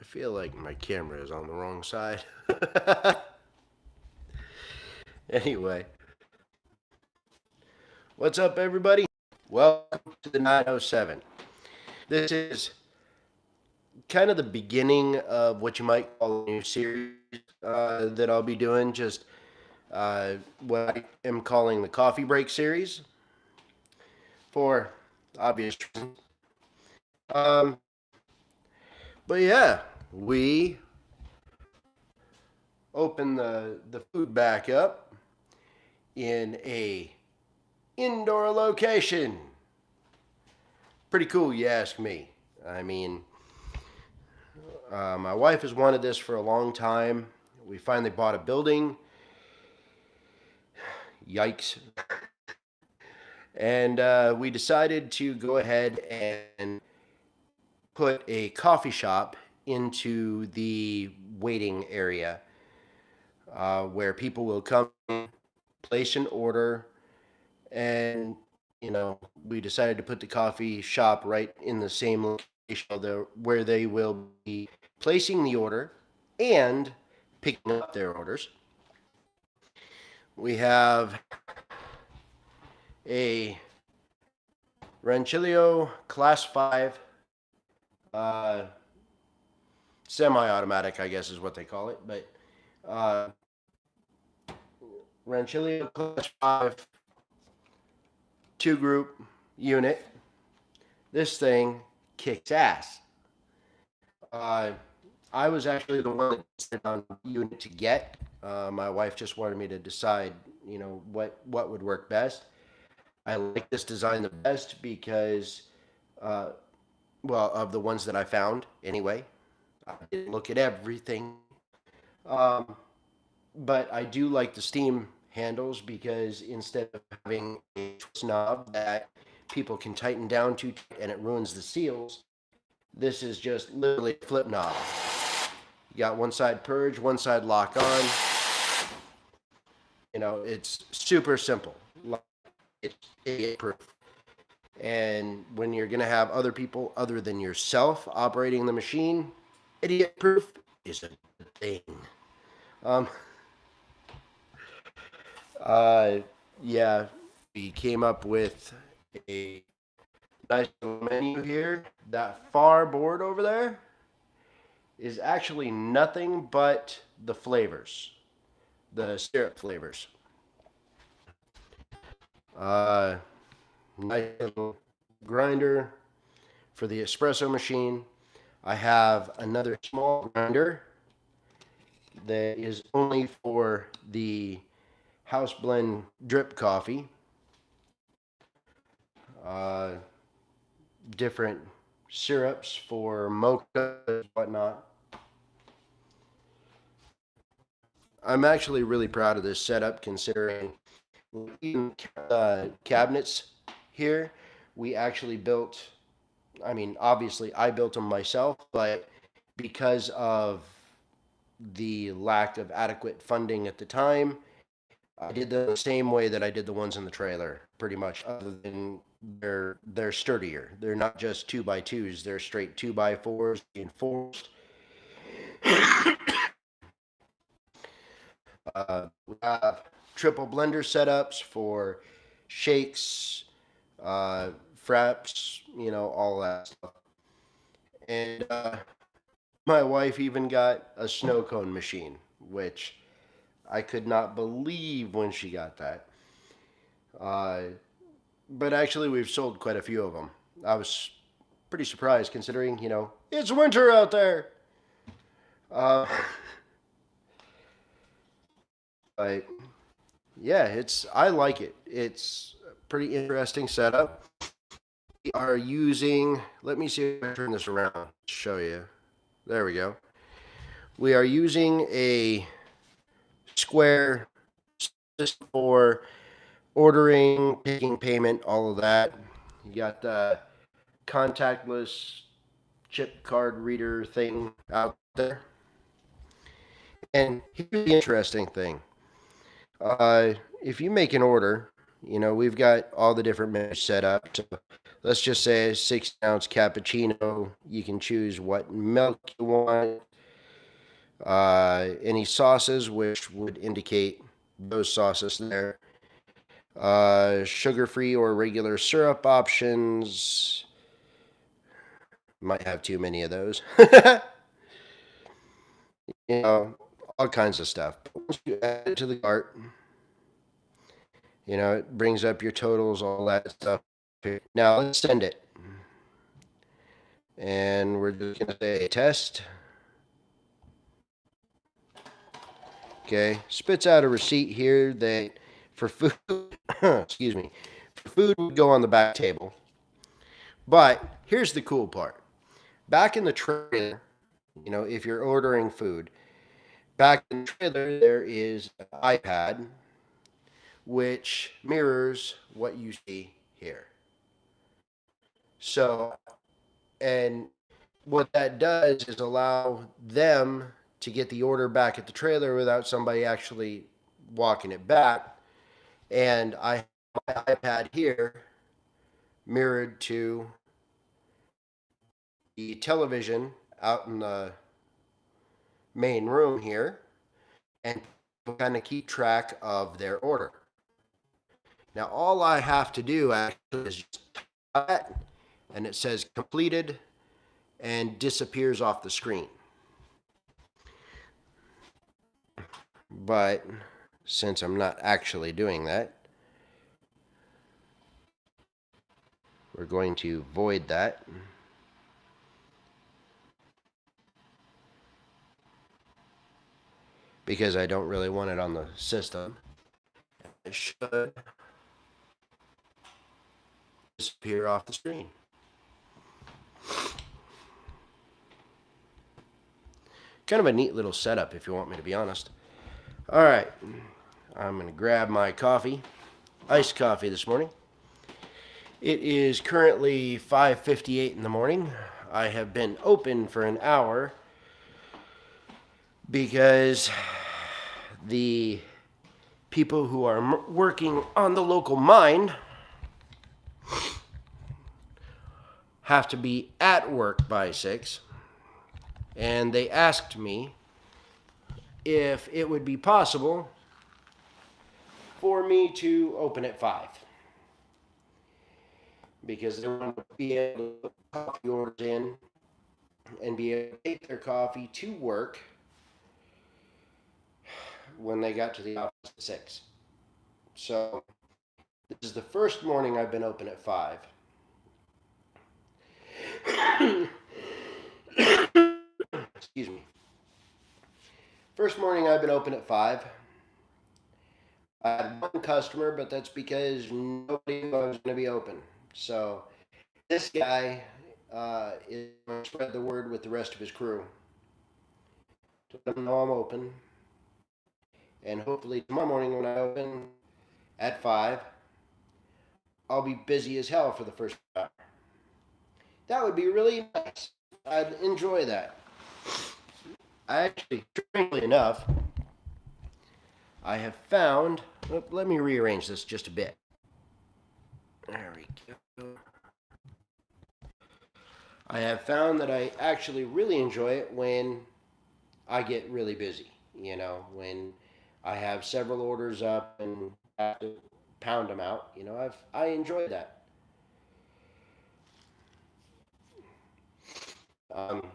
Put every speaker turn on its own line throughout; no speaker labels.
I feel like my camera is on the wrong side. Anyway, what's up, everybody? Welcome to the 907. This is kind of the beginning of what you might call a new series that I'll be doing. Just what I am calling the coffee break series for obvious reasons. Um, but yeah, we open the food back up in a indoor location. Pretty cool, you ask me. I mean, my wife has wanted this for a long time. We finally bought a building. Yikes. And we decided to go ahead and put a coffee shop into the waiting area where people will come, place an order, and we decided to put the coffee shop right in the same location where they will be placing the order and picking up their orders. We have a Rancilio Class 5 uh, semi-automatic, I guess is what they call it, but uh, Rancilio Class 5 two-group unit. This thing kicks ass. I was actually the one that decided on unit to get. My wife just wanted me to decide, what would work best. I like this design the best because, uh, well, of the ones that I found anyway. I didn't look at everything, um, but I do like the steam handles because instead of having a twist knob that people can tighten down to and it ruins the seals, this is just literally a flip knob. You got one side purge, one side lock on. It's super simple. It's idiot proof. And when you're going to have other people other than yourself operating the machine, idiot proof is a good thing. Um, uh, yeah, we came up with a nice little menu here. That far board over there is actually nothing but the flavors, the syrup flavors. Uh, Nice little grinder for the espresso machine. I have another small grinder that is only for the house blend drip coffee. Uh, Different syrups for mocha and whatnot. I'm actually really proud of this setup considering cabinets here we actually built. I mean, obviously I built them myself, but because of the lack of adequate funding at the time, I did them the same way that I did the ones in the trailer, pretty much, other than they're sturdier. They're not just 2x2s, they're straight 2x4s reinforced. We have triple blender setups for shakes, fraps, all that stuff. And my wife even got a snow cone machine, which I could not believe when she got that. Uh, but actually, we've sold quite a few of them. I was pretty surprised considering, it's winter out there. Uh, but yeah, I like it. It's a pretty interesting setup. We are using, let me see if I turn this around to show you. There we go. We are using a square system for ordering, taking payment, all of that. You got the contactless chip card reader thing out there. And here's the interesting thing. If you make an order You know, we've got all the different menus set up. So let's just say a 6-ounce cappuccino. You can choose what milk you want, any sauces, which would indicate those sauces there, sugar-free or regular syrup options. Might have too many of those. You know, all kinds of stuff. But once you add it to the cart, you know, it brings up your totals, all that stuff. Now let's send it. And we're just going to say test. Okay, spits out a receipt here that for food, excuse me, for food would go on the back table. But here's the cool part. Back in the trailer, you know, if you're ordering food, back in the trailer there is an iPad which mirrors what you see here. So, and what that does is allow them to get the order back at the trailer without somebody actually walking it back. And I have my iPad here mirrored to the television out in the main room here, and kind of keep track of their order. Now, all I have to do actually is just type that, and it says completed and disappears off the screen. But since I'm not actually doing that, we're going to void that. Because I don't really want it on the system. It should disappear off the screen. Kind of a neat little setup, if you want me to be honest. All right, I'm going to grab my coffee, iced coffee this morning. It is currently 5:58 in the morning. I have been open for an hour because the people who are working on the local mine have to be at work by 6. And they asked me if it would be possible for me to open at 5. Because they want to be able to put coffee orders in and be able to take their coffee to work when they got to the office at 6. So this is the first morning I've been open at 5. Excuse me. First morning I've been open at 5. I had one customer, but that's because nobody knew I was going to be open. So this guy is going to spread the word with the rest of his crew to let them know I'm open. And hopefully tomorrow morning when I open at 5, I'll be busy as hell for the first hour. That would be really nice. I'd enjoy that. I actually, strangely enough, I have found. Let me rearrange this just a bit. There we go. I have found that I actually really enjoy it when I get really busy. You know, when I have several orders up and have to pound them out. You know, I enjoy that. Um,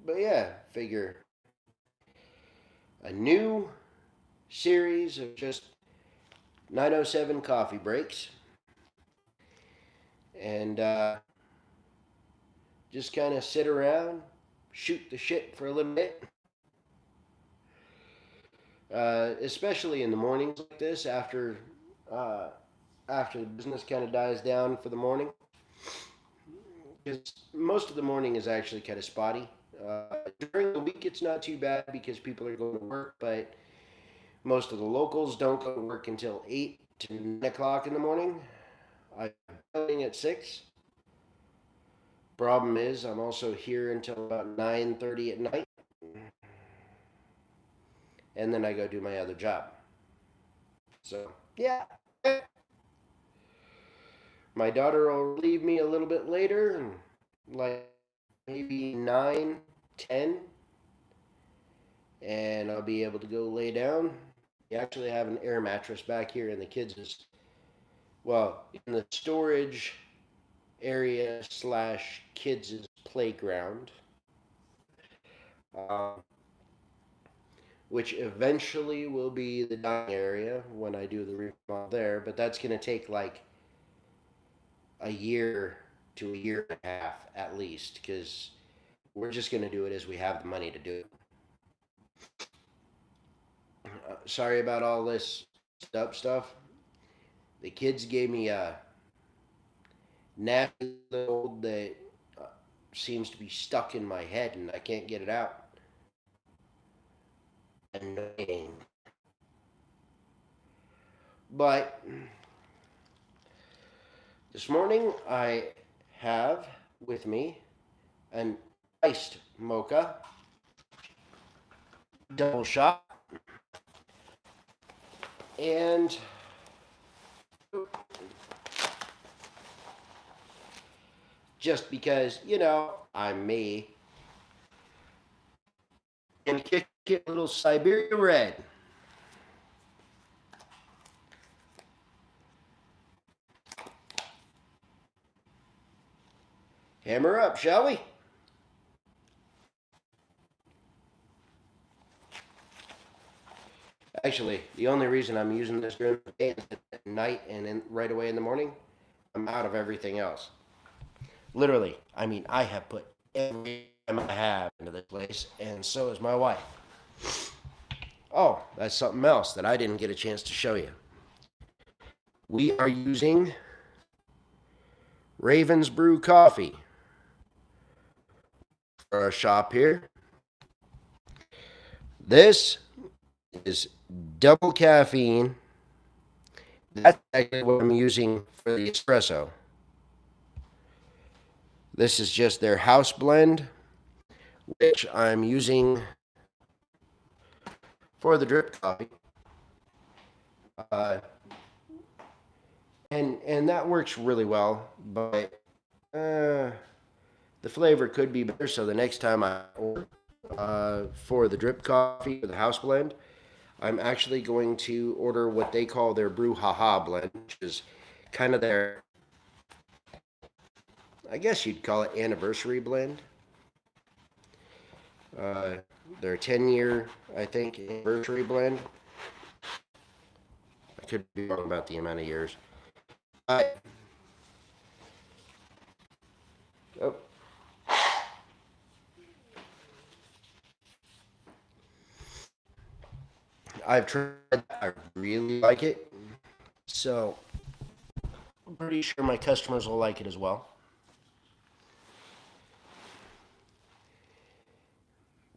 but yeah, figure a new series of just 907 coffee breaks, and just kind of sit around, shoot the shit for a little bit. Especially in the mornings like this, uh, after the business kind of dies down for the morning, because most of the morning is actually kind of spotty. During the week, it's not too bad because people are going to work, but most of the locals don't go to work until 8 to 9 o'clock in the morning. I'm going at 6. Problem is, I'm also here until about 9:30 at night, and then I go do my other job. So, yeah. My daughter will leave me a little bit later, like maybe 9, 10, and I'll be able to go lay down. We actually have an air mattress back here in the kids' well, in the storage area slash kids' playground, um, which eventually will be the dining area when I do the remodel there. But that's going to take like a year to a year and a half at least, because we're just going to do it as we have the money to do it. Sorry about all this stuff. The kids gave me a nasty little that seems to be stuck in my head and I can't get it out. Annoying. But this morning I have with me an iced mocha double shot and just because, I'm me, and kick it a little Siberia Red. Hammer up, shall we? Actually, the only reason I'm using this during the day at night and then right away in the morning, I'm out of everything else. Literally, I mean, I have put every time I have into this place, and so is my wife. Oh, that's something else that I didn't get a chance to show you. We are using Raven's Brew Coffee for our shop here. This is double caffeine. That's actually what I'm using for the espresso. This is just their house blend, which I'm using for the drip coffee. And that works really well, but the flavor could be better. So the next time I order for the drip coffee or the house blend, I'm actually going to order what they call their brouhaha blend, which is kind of their, I guess you'd call it anniversary blend. Their 10-year, I think, anniversary blend. I could be wrong about the amount of years. Oh. I've tried that. I really like it. So I'm pretty sure my customers will like it as well.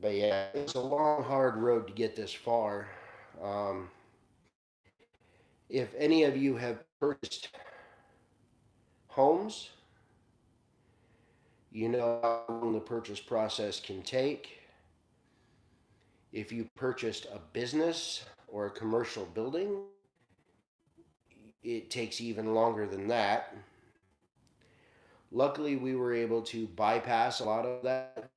But yeah, it's a long, hard road to get this far. Um, if any of you have purchased homes, you know how long the purchase process can take. If you purchased a business or a commercial building, it takes even longer than that. Luckily, we were able to bypass a lot of that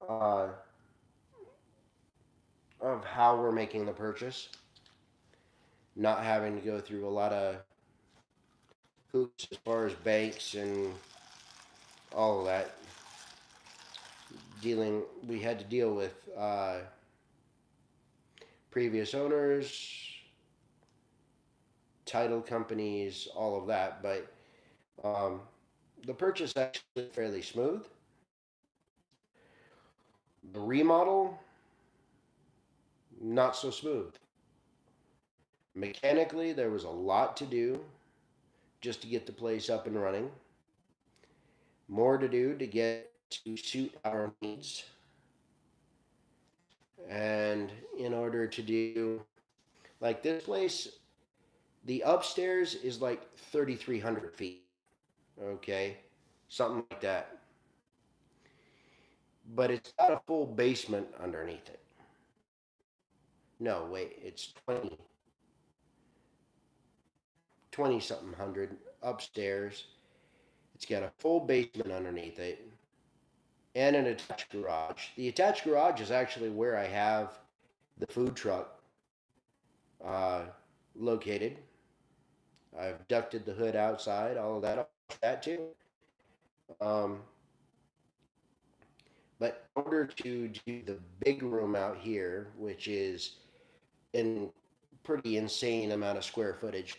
uh, of how we're making the purchase, not having to go through a lot of hoops as far as banks and all of that. We had to deal with previous owners, title companies, all of that, but the purchase actually fairly smooth. The remodel, not so smooth. Mechanically, there was a lot to do just to get the place up and running. More to do to get to suit our needs. And in order to do, like this place, the upstairs is like 3,300 feet. Okay. Something like that. But it's got a full basement underneath it. No, wait, it's 20. 20 something hundred upstairs. It's got a full basement underneath it and an attached garage. The attached garage is actually where I have the food truck uh, located. I've ducted the hood outside, all of that too. Um, but in order to do the big room out here, which is in pretty insane amount of square footage,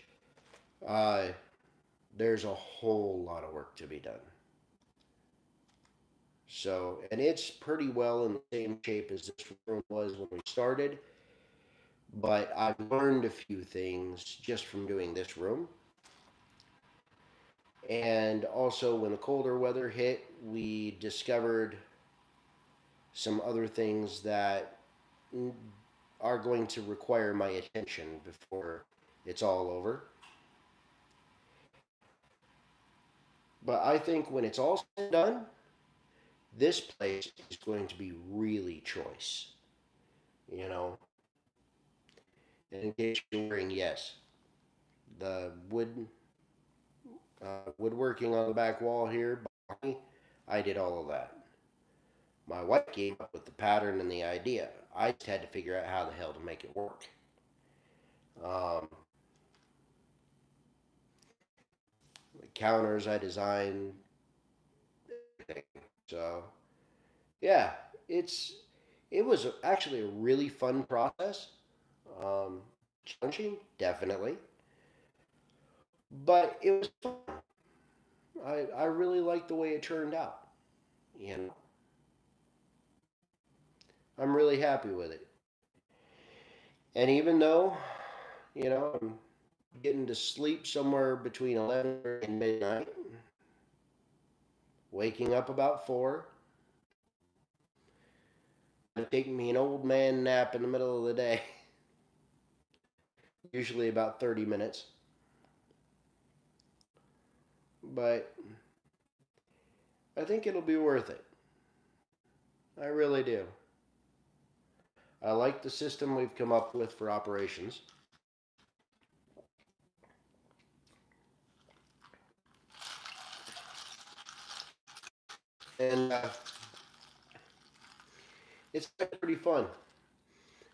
uh, there's a whole lot of work to be done. So, and it's pretty well in the same shape as this room was when we started, but I've learned a few things just from doing this room. And also, when the colder weather hit, we discovered some other things that are going to require my attention before it's all over. But I think when it's all said and done, this place is going to be really choice. You know, and in case you're wondering, yes, the woodworking on the back wall here, I did all of that. My wife came up with the pattern and the idea. I just had to figure out how the hell to make it work. Um, the counters I designed, everything. So yeah, it's it was actually a really fun process. Um, Challenging, definitely, but it was fun. I really liked the way it turned out. You know, I'm really happy with it. And even though, I'm getting to sleep somewhere between 11 and midnight, waking up about 4, taking me an old man nap in the middle of the day, usually about 30 minutes. But I think it'll be worth it. I really do. I like the system we've come up with for operations. And it's pretty fun.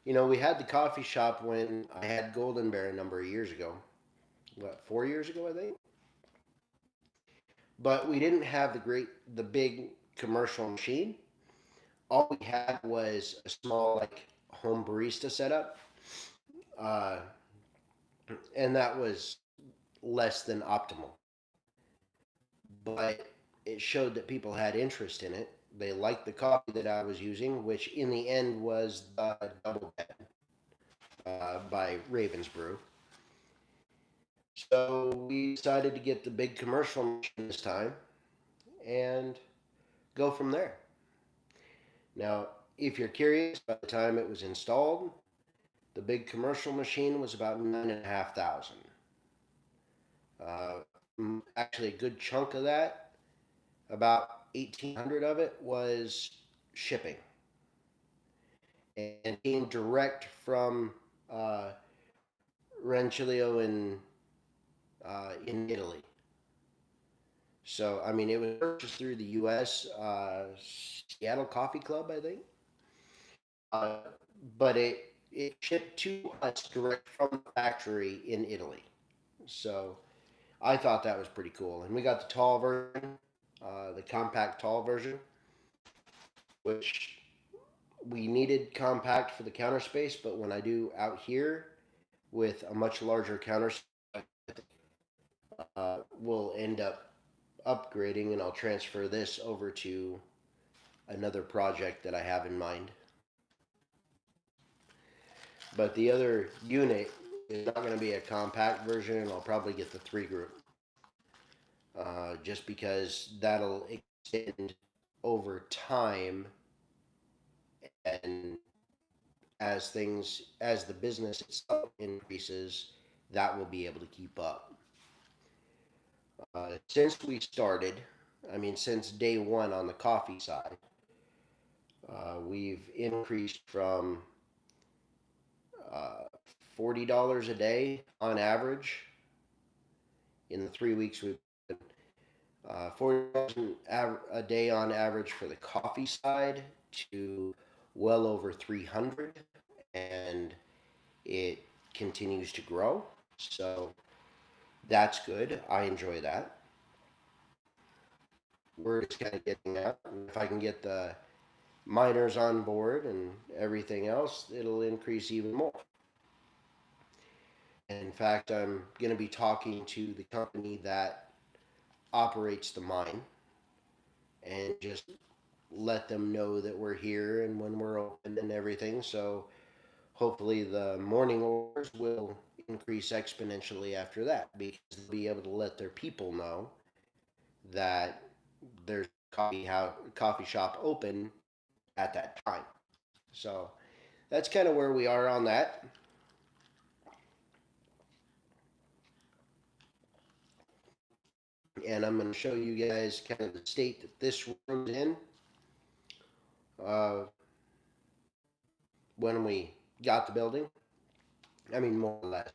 We had the coffee shop when I had Golden Bear a number of years ago. What, 4 years ago, I think? But we didn't have the big commercial machine. All we had was a small, like, home barista setup. Uh, and that was less than optimal. But it showed that people had interest in it. They liked the coffee that I was using, which in the end was the Double Dead by Ravens Brew. So we decided to get the big commercial machine this time and go from there. Now, if you're curious, by the time it was installed, the big commercial machine was about 9,500. Actually, a good chunk of that, about 1,800 of it, was shipping and came direct from Rancilio in Italy. So, I mean, it was purchased through the U.S. Seattle Coffee Club, I think. Uh, but it shipped to us direct from the factory in Italy. So I thought that was pretty cool. And we got the tall version, the compact tall version, which we needed compact for the counter space. But when I do out here with a much larger counter space, we'll end up upgrading and I'll transfer this over to another project that I have in mind. But the other unit is not going to be a compact version, and I'll probably get the 3 group. Just because that'll extend over time, and as the business itself increases, that will be able to keep up. Since we started, since day one on the coffee side, we've increased from $40 a day on average in the 3 weeks we've been $40 a day on average for the coffee side to well over 300, and it continues to grow. So that's good. I enjoy that. Word is kind of getting out. If I can get the miners on board and everything else, it'll increase even more. In fact, I'm going to be talking to the company that operates the mine and just let them know that we're here and when we're open and everything. So hopefully the morning orders will increase exponentially after that, because they'll be able to let their people know that there's coffee shop open at that time. So that's kind of where we are on that. And I'm going to show you guys kind of the state that this room's in uh, when we got the building. I mean, more or less.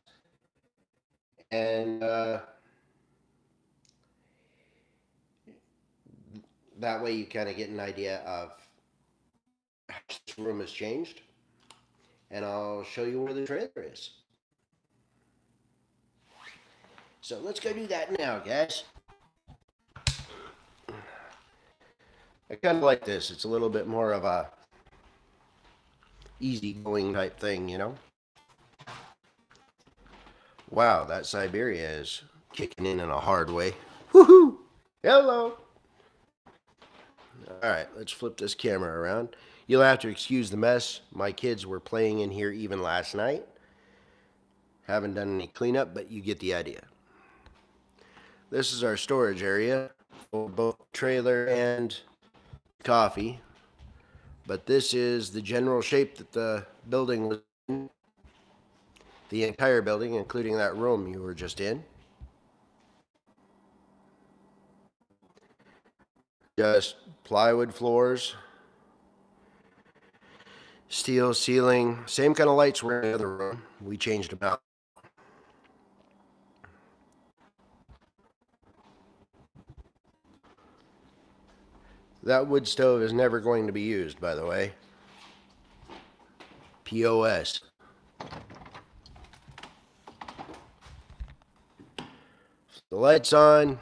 And that way you kind of get an idea of how this room has changed. And I'll show you where the trailer is. So let's go do that now, guys. I kind of like this. It's a little bit more of a easygoing type thing, you know? Wow, that Siberia is kicking in a hard way. Woohoo! Hello! Alright, let's flip this camera around. You'll have to excuse the mess. My kids were playing in here even last night. Haven't done any cleanup, but you get the idea. This is our storage area for both trailer and coffee. But this is the general shape that the building was in. The entire building, including that room you were just in. Just plywood floors, steel ceiling, same kind of lights were in the other room. We changed them out. That wood stove is never going to be used, by the way. POS. The lights on.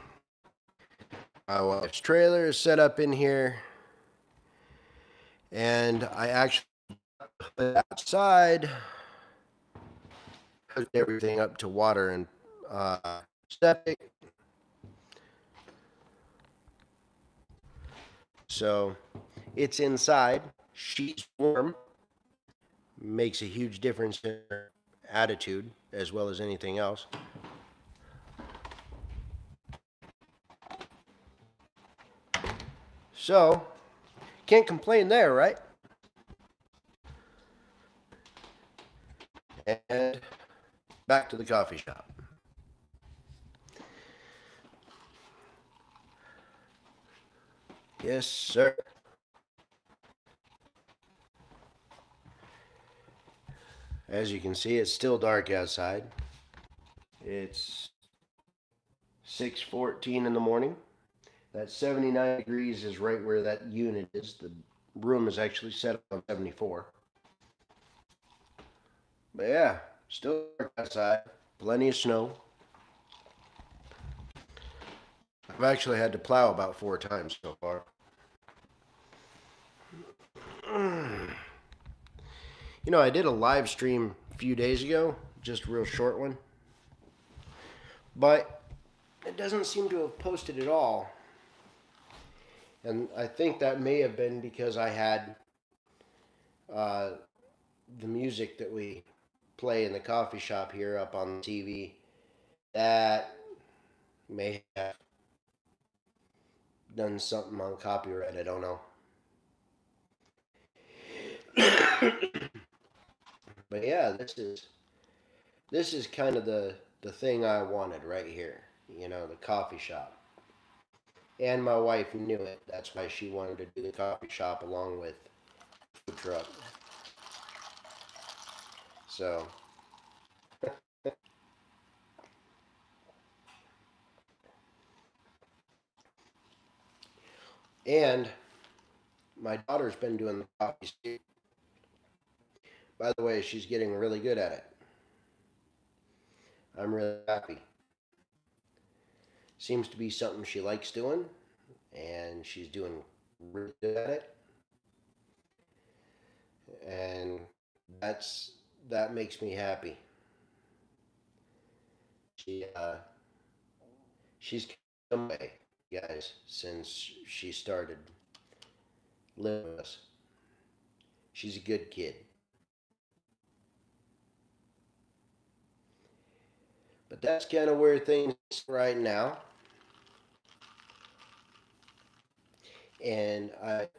My wife's trailer is set up in here. And I actually put it outside, hooked everything up to water and septic. So it's inside. She's warm. Makes a huge difference in her attitude as well as anything else. So, can't complain there, right? And back to the coffee shop. Yes, sir. As you can see, it's still dark outside. It's 6:14 in the morning. That 79 degrees is right where that unit is. The room is actually set up on 74. But yeah, still dark outside. Plenty of snow. I've actually had to plow about 4 times so far. You know, I did a live stream a few days ago, just a real short one. But it doesn't seem to have posted at all. And I think that may have been because I had the music that we play in the coffee shop here up on the TV. That may have done something on copyright. I don't know. But yeah, this is kind of the thing I wanted right here. You know, the coffee shop. And my wife knew it. That's why she wanted to do the coffee shop along with the food truck. So And my daughter's been doing the coffees too. By the way, she's getting really good at it. I'm really happy. Seems to be something she likes doing, and she's doing really good at it. And that's that makes me happy. She she's come a way, guys, since she started living with us. She's a good kid. But that's kind of where things are right now. And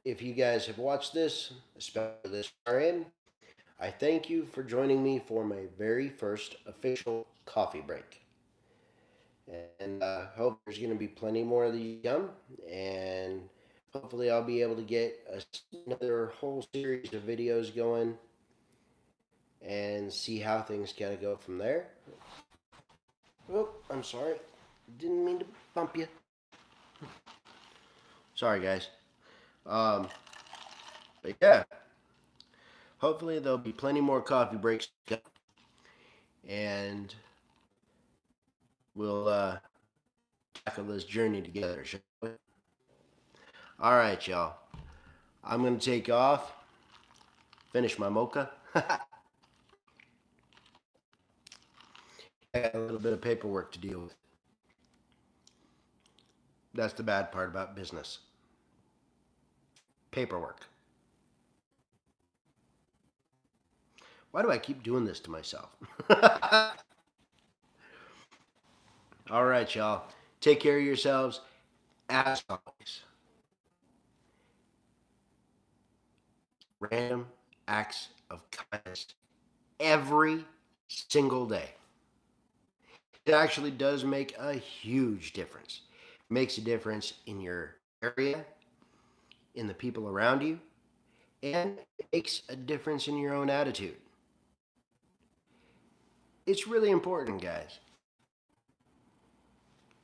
if you guys have watched this, especially this far in, I thank you for joining me for my very first official coffee break. And hope there's going to be plenty more of these come. And hopefully, I'll be able to get another whole series of videos going and see how things kind of go from there. Oh, I'm sorry. Didn't mean to bump you. Sorry, guys. Um, but yeah, hopefully there'll be plenty more coffee breaks, and we'll tackle this journey together, shall we? All right, y'all. I'm gonna take off, finish my mocha. I got a little bit of paperwork to deal with. That's the bad part about business. Paperwork. Why do I keep doing this to myself? All right, y'all. Take care of yourselves. As always, random acts of kindness every single day. It actually does make a huge difference. It makes a difference in your area, in the people around you, and it makes a difference in your own attitude. It's really important, guys.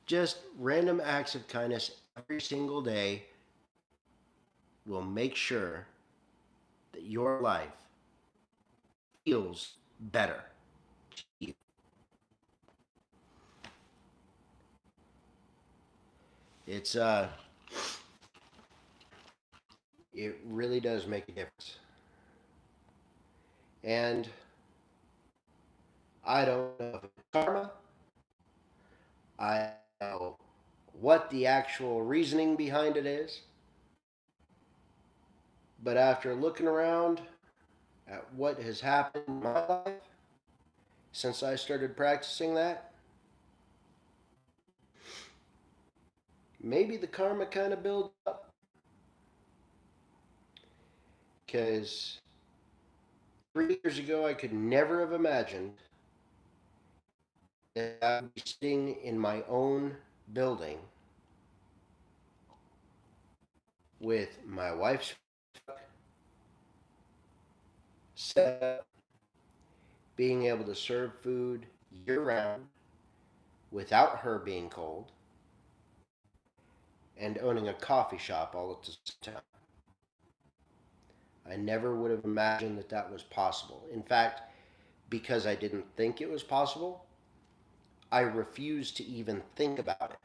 Just random acts of kindness every single day will make sure that your life feels better to you. It's it really does make a difference. And I don't know if it's karma. I don't know what the actual reasoning behind it is. But after looking around at what has happened in my life since I started practicing that, maybe the karma kind of builds up. Because 3 years ago, I could never have imagined that I would be sitting in my own building with my wife's setup, being able to serve food year round without her being cold, and owning a coffee shop all at the same time. I never would have imagined that that was possible. In fact, because I didn't think it was possible, I refused to even think about it.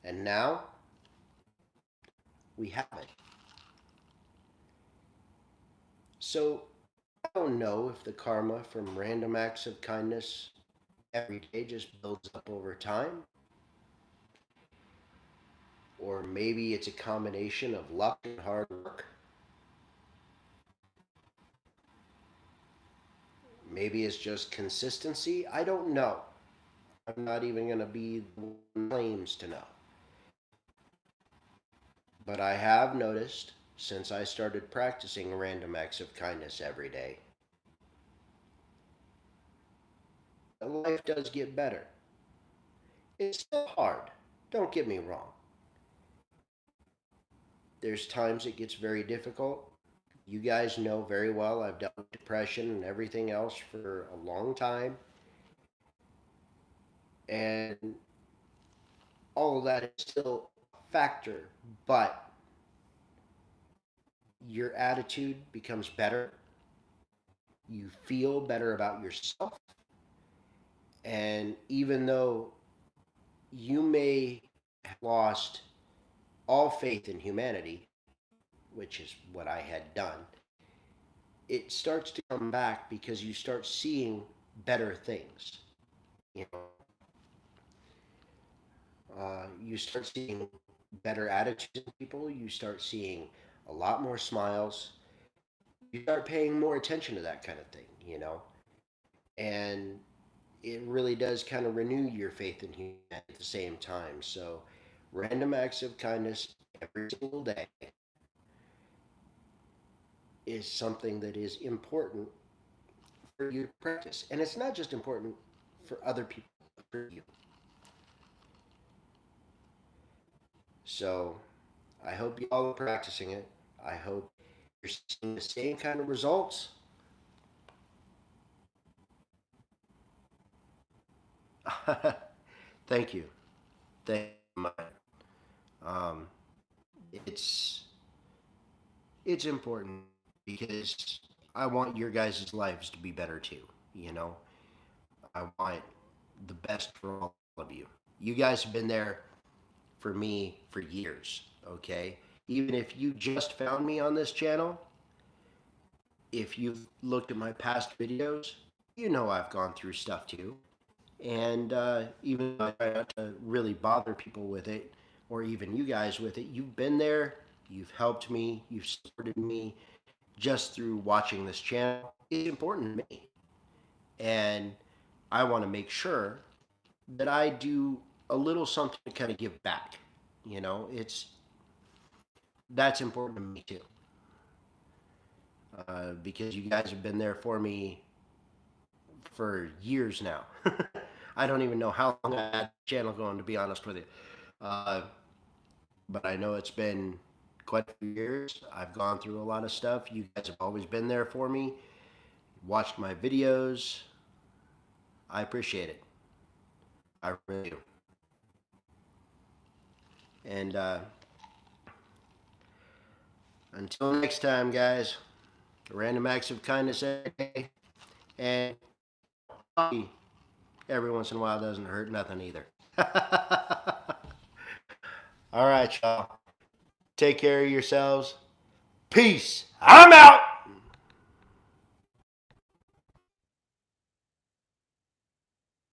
And now we have it. So I don't know if the karma from random acts of kindness every day just builds up over time, or maybe it's a combination of luck and hard work. Maybe it's just consistency. I don't know. I'm not even going to be the one claims to know. But I have noticed since I started practicing random acts of kindness every day, that life does get better. It's still hard. Don't get me wrong. There's times it gets very difficult. You guys know very well I've dealt with depression and everything else for a long time. And all of that is still a factor, but your attitude becomes better. You feel better about yourself. And even though you may have lost all faith in humanity, which is what I had done, it starts to come back because you start seeing better things. You know, you start seeing better attitudes in people. You start seeing a lot more smiles. You start paying more attention to that kind of thing. And it really does kind of renew your faith in humanity at the same time. So, random acts of kindness every single day is something that is important for you to practice. And it's not just important for other people, but for you. So, I hope you all are practicing it. I hope you're seeing the same kind of results. Thank you. Thank you. Um, it's it's important because I want your guys' lives to be better too. You know, I want the best for all of you. You guys have been there for me for years, okay? Even if you just found me on this channel, if you've looked at my past videos, you know I've gone through stuff too. And even though I try not to really bother people with it, or even you guys with it, you've been there, you've helped me, you've supported me just through watching this channel. It's important to me. And I want to make sure that I do a little something to kind of give back. That's important to me too. Because you guys have been there for me for years now. I don't even know how long I had the channel going, to be honest with you. Uh, but I know it's been quite a few years. I've gone through a lot of stuff. You guys have always been there for me, watched my videos. I appreciate it. I really do. And until next time, guys, random acts of kindness every day. And every once in a while doesn't hurt nothing either. All right, y'all. Take care of yourselves. Peace. I'm out.